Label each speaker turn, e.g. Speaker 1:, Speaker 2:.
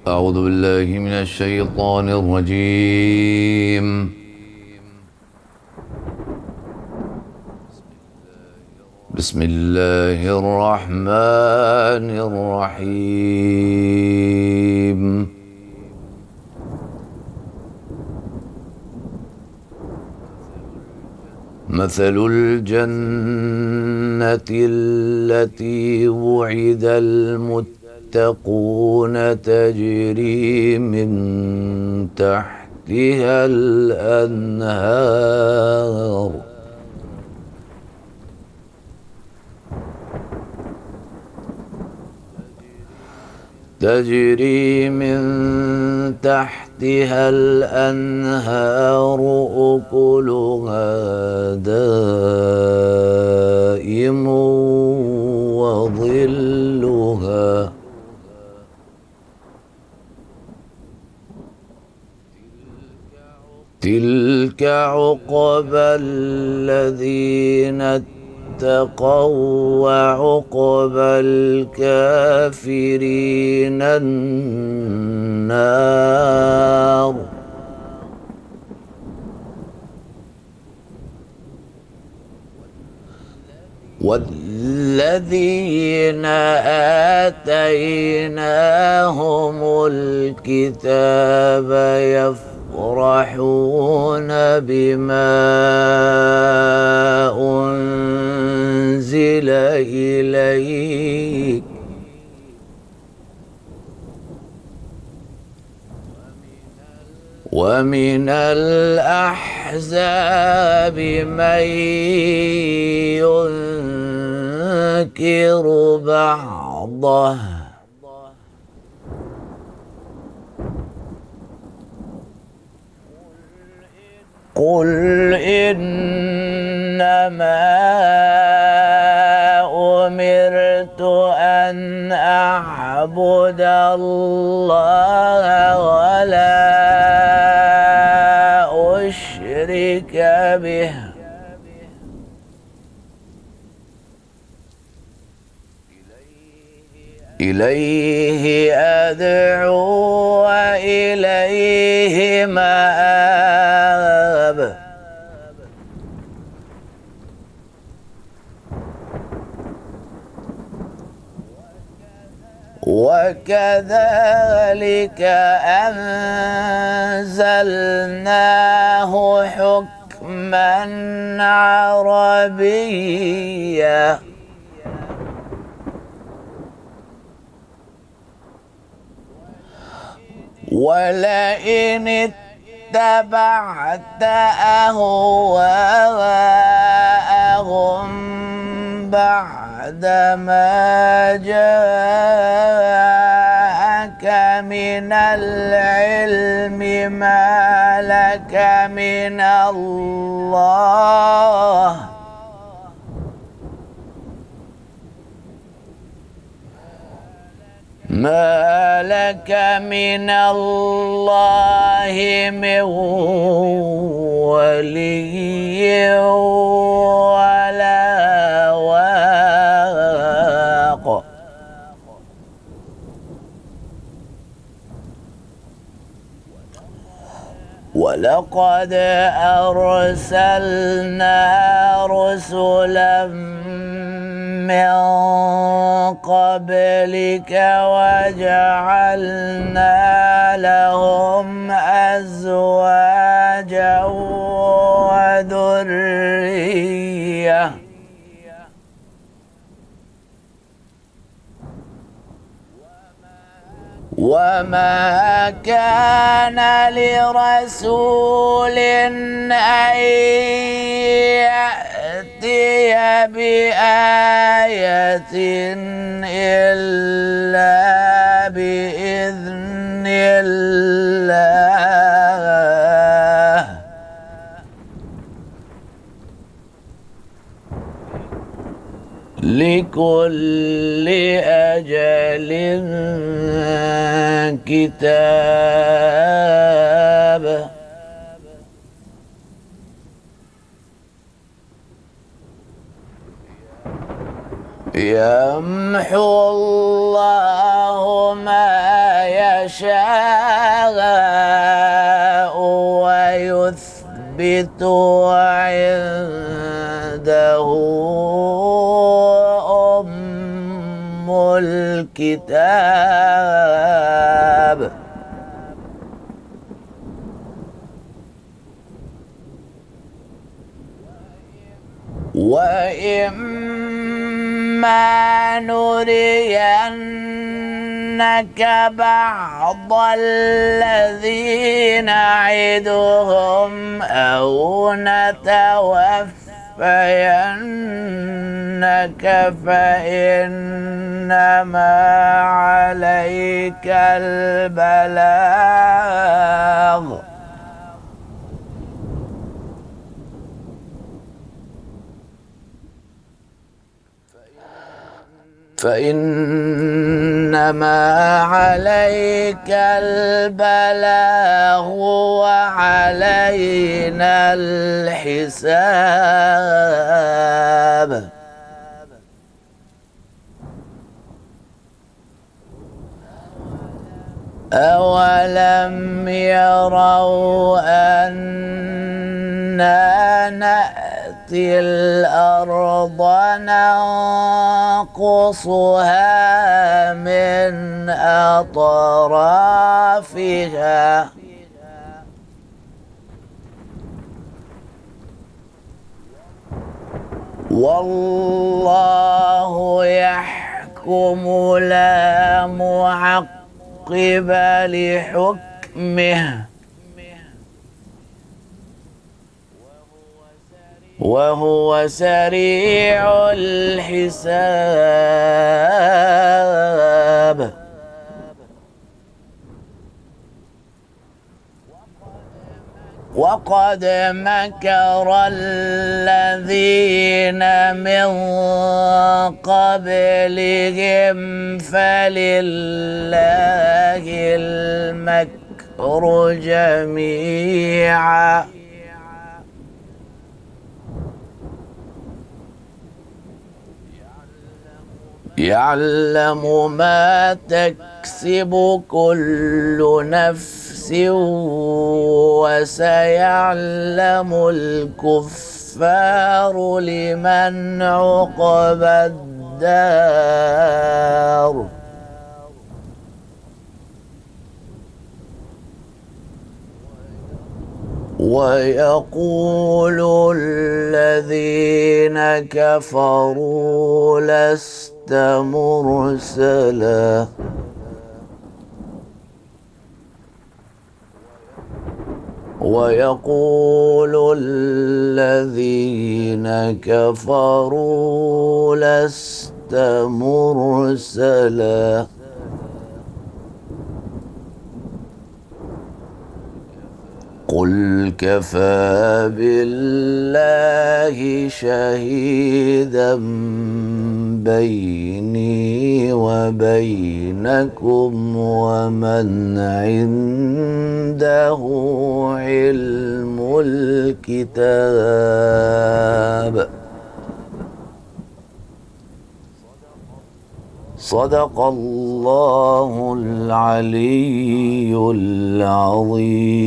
Speaker 1: أعوذ بالله من الشيطان الرجيم. بسم الله الرحمن الرحيم. مثل الجنة التي وعد المتقون تجري من تحتها الأنهار أكلها دائم وظلها تلك عقبى الذين اتقوا وعقبى الكافرين النار. والذين آتيناهم الكتاب يفرحون بما أنزل إليك ومن الأحزاب من ينكر بعضه قل إنما أمرت أن أعبد الله ولا أشرك به إليه أدعو وإليه مآب. وكذلك أنزلناه حكما عربيا ولئن اتبعت أهواءهم بعد ما جاءك من العلم ما لك من الله من ولي ولا واق. ولقد أرسلنا رسلا من قبلك وجعلنا لهم أزواجا وذرية وما كان لرسول أن يأتي بآية إلا بإذن الله لكل أجل كتاب. يمحو الله ما يشاء ويثبت وعنده أم الكتاب. وإما نرينك بعض الذي نعدهم أو نتوفينك فإنما عليك البلاغ. فإنما عليك البلاغ وعلينا الحساب. أولم يروا أنا نأتي الأرض ننقصها من أطرافها والله يحكم لا معقب لحكمه وهو سريع الحساب. وقد مكر الذين من قبلهم فلله المكر جميعا يعلم ما تكسب كل نفس وسيعلم الكفار لمن عقبى الدار. ويقول الذين كفروا لست مرسلا ويقول الذين كفروا لست مرسلا قل كفى بالله شهيدا بيني وبينكم ومن عنده علم الكتاب. صدق الله العلي العظيم.